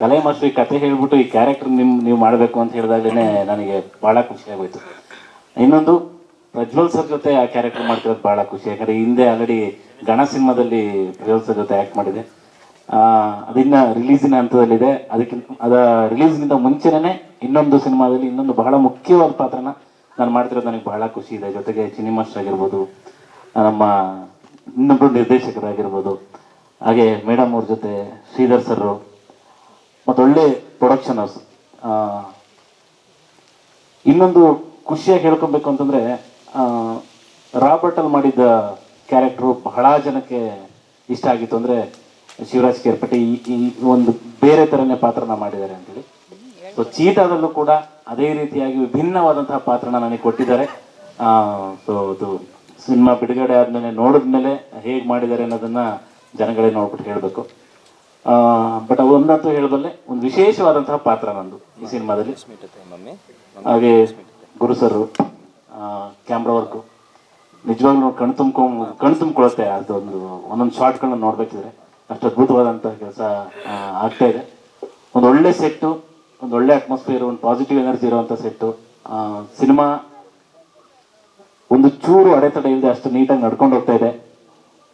ಕಲೆ ಮಾಸ್ಟರ್ ಈ ಕತೆ ಹೇಳ್ಬಿಟ್ಟು ಈ ಕ್ಯಾರೆಕ್ಟರ್ ನೀವು ಮಾಡಬೇಕು ಅಂತ ಹೇಳಿದಾಗಲೇ ನನಗೆ ಭಾಳ ಖುಷಿಯಾಗೋಯ್ತು. ಇನ್ನೊಂದು ಪ್ರಜ್ವಲ್ ಸರ್ ಜೊತೆ ಆ ಕ್ಯಾರೆಕ್ಟರ್ ಮಾಡ್ತಿರೋದು ಭಾಳ ಖುಷಿ. ಯಾಕಂದರೆ ಹಿಂದೆ ಆಲ್ರೆಡಿ ಗಣ ಸಿನಿಮಾದಲ್ಲಿ ಪ್ರಜ್ವಲ್ ಸರ್ ಜೊತೆ ಆ್ಯಕ್ಟ್ ಮಾಡಿದೆ. ಅದಿನ್ನ ರಿಲೀಸಿನ ಹಂತದಲ್ಲಿದೆ. ಅದ ರಿಲೀಸ್ಗಿಂತ ಮುಂಚೆನೇ ಇನ್ನೊಂದು ಸಿನಿಮಾದಲ್ಲಿ ಇನ್ನೊಂದು ಬಹಳ ಮುಖ್ಯವಾದ ಪಾತ್ರನ ನಾನು ಮಾಡ್ತಿರೋದು ನನಗೆ ಬಹಳ ಖುಷಿ ಇದೆ. ಜೊತೆಗೆ ಚಿನ್ನಿ ಮಾಸ್ಟರ್ ಆಗಿರ್ಬೋದು, ನಮ್ಮ ಇನ್ನೊಬ್ಬರು ನಿರ್ದೇಶಕರಾಗಿರ್ಬೋದು, ಹಾಗೆ ಮೇಡಮ್ ಅವ್ರ ಜೊತೆ ಶ್ರೀಧರ್ ಸರ್ ಮತ್ತು ಒಳ್ಳೆ ಪ್ರೊಡಕ್ಷನ್ ಹೌಸ್. ಇನ್ನೊಂದು ಖುಷಿಯಾಗಿ ಹೇಳ್ಕೊಬೇಕು ಅಂತಂದರೆ, ರಾಬರ್ಟಲ್ಲಿ ಮಾಡಿದ್ದ ಕ್ಯಾರೆಕ್ಟ್ರು ಬಹಳ ಜನಕ್ಕೆ ಇಷ್ಟ ಆಗಿತ್ತು. ಅಂದರೆ ಶಿವರಾಜ್ ಕೇರ್ಪಟ್ಟಿ ಈ ಒಂದು ಬೇರೆ ಥರನೇ ಪಾತ್ರನ ಮಾಡಿದ್ದಾರೆ ಅಂತೇಳಿ. ಸೊ ಚೀತಾದಲ್ಲೂ ಕೂಡ ಅದೇ ರೀತಿಯಾಗಿ ವಿಭಿನ್ನವಾದಂತಹ ಪಾತ್ರನ ನನಗೆ ಕೊಟ್ಟಿದ್ದಾರೆ. ಸೊ ಅದು ಸಿನಿಮಾ ಬಿಡುಗಡೆ ಆದಮೇಲೆ ನೋಡಿದ್ಮೇಲೆ ಹೇಗೆ ಮಾಡಿದ್ದಾರೆ ಅನ್ನೋದನ್ನು ಜನಗಳೇ ನೋಡ್ಬಿಟ್ಟು ಹೇಳಬೇಕು. ಬಟ್ ಒಂದಂತೂ ಹೇಳಬಲ್ಲೆ, ಒಂದು ವಿಶೇಷವಾದಂತಹ ಪಾತ್ರ ನಂದು ಈ ಸಿನಿಮಾದಲ್ಲಿ. ಹಾಗೆ ಗುರು ಸರ್ ಕ್ಯಾಮ್ರಾ ವರ್ಕು ನಿಜವಾಗ್ಲೂ ಕಣ್ ತುಂಬಿಕೊಳ್ಳುತ್ತೆ. ಅದೊಂದು ಒಂದೊಂದು ಶಾರ್ಟ್ಗಳನ್ನ ನೋಡ್ಬೇಕಿದ್ರೆ ಅಷ್ಟು ಅದ್ಭುತವಾದಂಥ ಕೆಲಸ ಆಗ್ತಾ ಇದೆ. ಒಂದು ಒಳ್ಳೆ ಸೆಟ್ಟು, ಒಂದು ಒಳ್ಳೆ ಅಟ್ಮಾಸ್ಫಿಯರ್, ಒಂದು ಪಾಸಿಟಿವ್ ಎನರ್ಜಿ ಇರುವಂಥ ಸೆಟ್ಟು. ಸಿನಿಮಾ ಒಂದು ಚೂರು ಅಡೆತಡೆ ಇಲ್ಲದೆ ಅಷ್ಟು ನೀಟಾಗಿ ನಡ್ಕೊಂಡು ಹೋಗ್ತಾ ಇದೆ.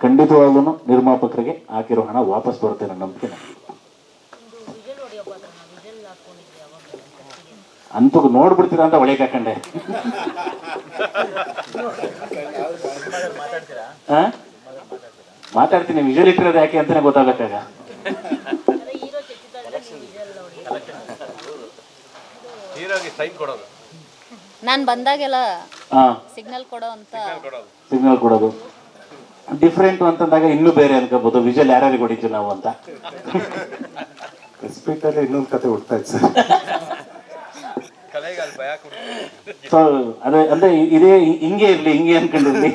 ಖಂಡಿತವಾಗ್ಲೂ ನಿರ್ಮಾಪಕರಿಗೆ ಹಾಕಿರೋ ಹಣ ವಾಪಸ್ ಬರುತ್ತೆ ನನ್ನ ನಂಬಿಕೆ. ಅಂತೂ ನೋಡ್ಬಿಡ್ತೀರಾ ಅಂತ ಒಳಗೆ ಹಾಕೊಂಡೆ. ಮಾತಾಡ್ತೀನಿ, ವಿಜುವಲ್ ಇಟ್ಟಿರೋದು ಯಾಕೆ ಅಂತಾನೆ ಗೊತ್ತಾಗಬೇಕಾಗ. ನಾನು ಬಂದಾಗೆಲ್ಲ ಸಿಗ್ನಲ್ ಕೊಡೋದು ಡಿಫ್ರೆಂಟ್ ಅಂತಂದಾಗ ಇನ್ನೂ ಬೇರೆ ಅನ್ಕೋಬಹುದು. ವಿಜುವಲ್ ಯಾರ್ಯಾರಿಗೆ ಹೊಡಿತೀವಿ ನಾವು ಅಂತ. ಸ್ಪೀಟ್ ಅಲ್ಲಿ ಇನ್ನೊಂದು ಕತೆ ಹುಡ್ತಾ ಇತ್ತು ಸರ್. ಅದೇ ಅಂದ್ರೆ ಇದೇ ಹಿಂಗೆ ಇರ್ಲಿ, ಹಿಂಗೆ ಅನ್ಕೊಂಡಿರ್ಲಿ.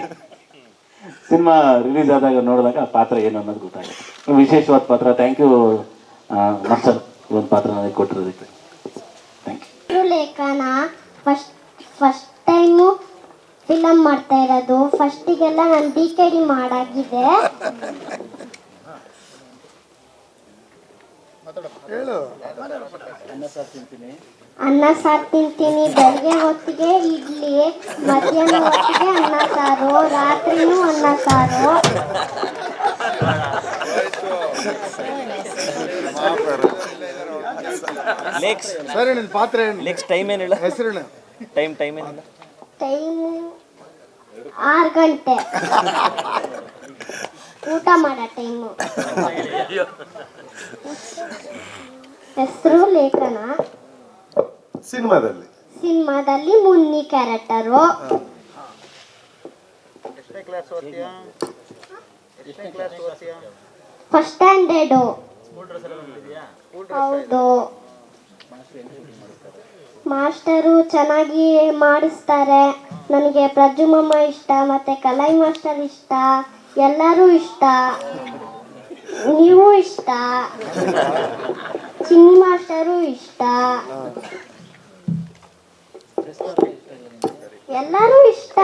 ಸಿನಿಮಾ ರಿಲೀಸ್ ಆದಾಗ ನೋಡಿದಾಗ ಆ ಪಾತ್ರ ಏನು ಅನ್ನೋದು ಗೊತ್ತಾಗುತ್ತೆ. ವಿಶೇಷವಾದ ಪಾತ್ರ. ಥ್ಯಾಂಕ್ ಯು ಮಾಸ್ಟರ್, ಒಂದು ಪಾತ್ರ ನನಗೆ ಕೊಟ್ಟಿರೋದಕ್ಕೆ ಥ್ಯಾಂಕ್ ಯು. ಲೇಖನ ಫಸ್ಟ್ ಟೈಮು ಫಿಲಮ್ ಮಾಡ್ತಾ ಇರೋದು. ಫಸ್ಟಿಗೆಲ್ಲ ನಾನು DKD ಮಾಡಾಗಿದೆ. ಅನ್ನ ಸಾರು ತಿಂತೀನಿ. ಬೆಳಗ್ಗೆ ಹೊತ್ತಿಗೆ ಇಡ್ಲಿ, ಮಧ್ಯಾಹ್ನ ಹೊತ್ತಿಗೆ ಅನ್ನ ಸಾರು, ರಾತ್ರಿನೂ ಅನ್ನ ಸಾರು. ಟೈಮು 6 ಗಂಟೆ ಊಟ ಮಾಡೋ ಟೈಮು. ಹೆಸರು ಲೇಖನ. ಸಿನಿಮಾದಲ್ಲಿ ಮುನ್ನಿ ಕ್ಯಾರೆಕ್ಟರು. First standard. ಹೌದು. ಮಾಸ್ಟರು ಚೆನ್ನಾಗಿ ಮಾಡಿಸ್ತಾರೆ. ನನಗೆ ಪ್ರಜ್ಜುಮಮ್ಮ ಇಷ್ಟ, ಮತ್ತೆ ಕಲೈ ಮಾಸ್ಟರ್ ಇಷ್ಟ, ಎಲ್ಲರೂ ಇಷ್ಟ, ನೀವು ಇಷ್ಟ, ಚಿನ್ನಿ ಮಾಸ್ಟರು ಇಷ್ಟ, ಎಲ್ಲರೂ ಇಷ್ಟ.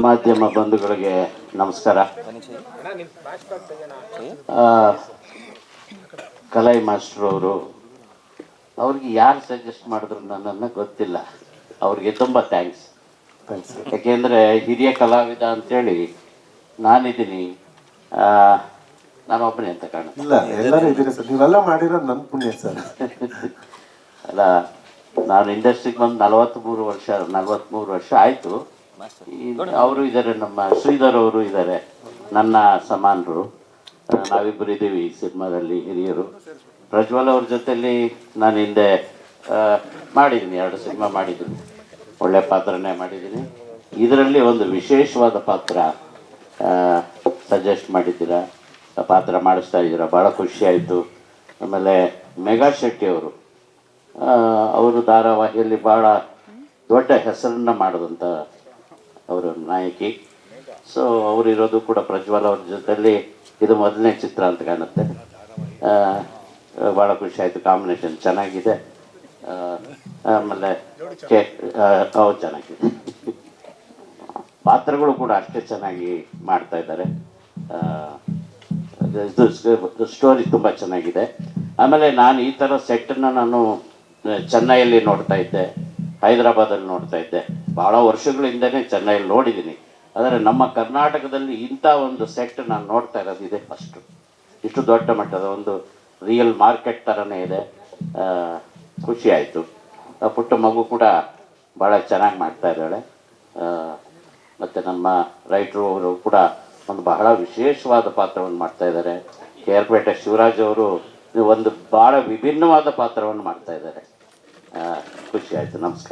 ಮಾಧ್ಯಮ ಬಂಧುಗಳಿಗೆ ನಮಸ್ಕಾರ. ಕಲೈ ಮಾಸ್ಟರ್ ಅವರು, ಅವ್ರಿಗೆ ಯಾರು ಸಜೆಸ್ಟ್ ಮಾಡಿದ್ರು ನನ್ನನ್ನು ಗೊತ್ತಿಲ್ಲ. ಅವ್ರಿಗೆ ತುಂಬ ಥ್ಯಾಂಕ್ಸ್. ಯಾಕೆಂದರೆ ಹಿರಿಯ ಕಲಾವಿದ ಅಂಥೇಳಿ ನಾನಿದ್ದೀನಿ, ನಾನೊಬ್ಬನೇ ಅಂತ ಕಾಣುತ್ತೆ. ನೀವೆಲ್ಲ ಮಾಡಿರೋದು ನನ್ನ ಪುಣ್ಯ ಸರ್. ಅಲ್ಲ, ನಾನು ಇಂಡಸ್ಟ್ರಿಗೆ ಬಂದು 43 ವರ್ಷ ಆಯಿತು. ಅವರು ಇದ್ದಾರೆ, ನಮ್ಮ ಶ್ರೀಧರ್ ಅವರು ಇದ್ದಾರೆ, ನನ್ನ ಸಮಾನರು. ನಾವಿಬ್ಬರು ಇದ್ದೀವಿ ಈ ಸಿನಿಮಾದಲ್ಲಿ ಹಿರಿಯರು. ಪ್ರಜ್ವಲ್ ಅವ್ರ ಜೊತೆಯಲ್ಲಿ ನಾನು ಹಿಂದೆ ಮಾಡಿದ್ದೀನಿ, 2 ಸಿನಿಮಾ ಮಾಡಿದ್ದೀನಿ. ಒಳ್ಳೆ ಪಾತ್ರನೇ ಮಾಡಿದ್ದೀನಿ. ಇದರಲ್ಲಿ ಒಂದು ವಿಶೇಷವಾದ ಪಾತ್ರ ಸಜೆಸ್ಟ್ ಮಾಡಿದ್ದೀರಾ, ಪಾತ್ರ ಮಾಡಿಸ್ತಾ ಇದ್ದೀರಾ, ಭಾಳ ಖುಷಿಯಾಯಿತು. ಆಮೇಲೆ ಮೆಗಾ ಶೆಟ್ಟಿ ಅವರು ಧಾರಾವಾಹಿಯಲ್ಲಿ ಭಾಳ ದೊಡ್ಡ ಹೆಸರನ್ನು ಮಾಡಿದಂಥ ಅವರು ನಾಯಕಿ. ಸೊ ಅವರಿರೋದು ಕೂಡ ಪ್ರಜ್ವಲ್ ಅವ್ರ ಜೊತೆಯಲ್ಲಿ ಇದು ಮೊದಲನೇ ಚಿತ್ರ ಅಂತ ಕಾಣುತ್ತೆ. ಭಾಳ ಖುಷಿ ಆಯಿತು. ಕಾಂಬಿನೇಷನ್ ಚೆನ್ನಾಗಿದೆ. ಆಮೇಲೆ ಚೆನ್ನಾಗಿದೆ. ಪಾತ್ರಗಳು ಕೂಡ ಅಷ್ಟೇ ಚೆನ್ನಾಗಿ ಮಾಡ್ತಾ ಇದ್ದಾರೆ. ಇದು ಸ್ಟೋರಿ ತುಂಬ ಚೆನ್ನಾಗಿದೆ. ಆಮೇಲೆ ನಾನು ಈ ಥರ ಸೆಟ್ಟನ್ನು ನಾನು ಚೆನ್ನೈಯಲ್ಲಿ ನೋಡ್ತಾ ಇದ್ದೆ, ಹೈದರಾಬಾದಲ್ಲಿ ನೋಡ್ತಾ ಇದ್ದೆ, ಭಾಳ ವರ್ಷಗಳಿಂದನೇ ಚೆನ್ನೈಯಲ್ಲಿ ನೋಡಿದ್ದೀನಿ. ಆದರೆ ನಮ್ಮ ಕರ್ನಾಟಕದಲ್ಲಿ ಇಂಥ ಒಂದು ಸೆಟ್ ನಾನು ನೋಡ್ತಾ ಇರೋದು ಇದೆ ಫಸ್ಟು. ಇಷ್ಟು ದೊಡ್ಡ ಮಟ್ಟದ ಒಂದು ರಿಯಲ್ ಮಾರ್ಕೆಟ್ ಥರನೇ ಇದೆ. ಖುಷಿ ಆಯಿತು. ಪುಟ್ಟ ಮಗು ಕೂಡ ಭಾಳ ಚೆನ್ನಾಗಿ ಮಾಡ್ತಾ ಇದ್ದಾಳೆ. ಮತ್ತು ನಮ್ಮ ರೈಟ್ರು ಅವರು ಕೂಡ ಒಂದು ಬಹಳ ವಿಶೇಷವಾದ ಪಾತ್ರವನ್ನು ಮಾಡ್ತಾ ಇದ್ದಾರೆ. ಕೇರ್ಪೇಟೆ ಶಿವರಾಜ್ ಅವರು ಒಂದು ಭಾಳ ವಿಭಿನ್ನವಾದ ಪಾತ್ರವನ್ನು ಮಾಡ್ತಾ ಇದ್ದಾರೆ. ಖುಷಿ ಆಯಿತು. ನಮಸ್ಕಾರ.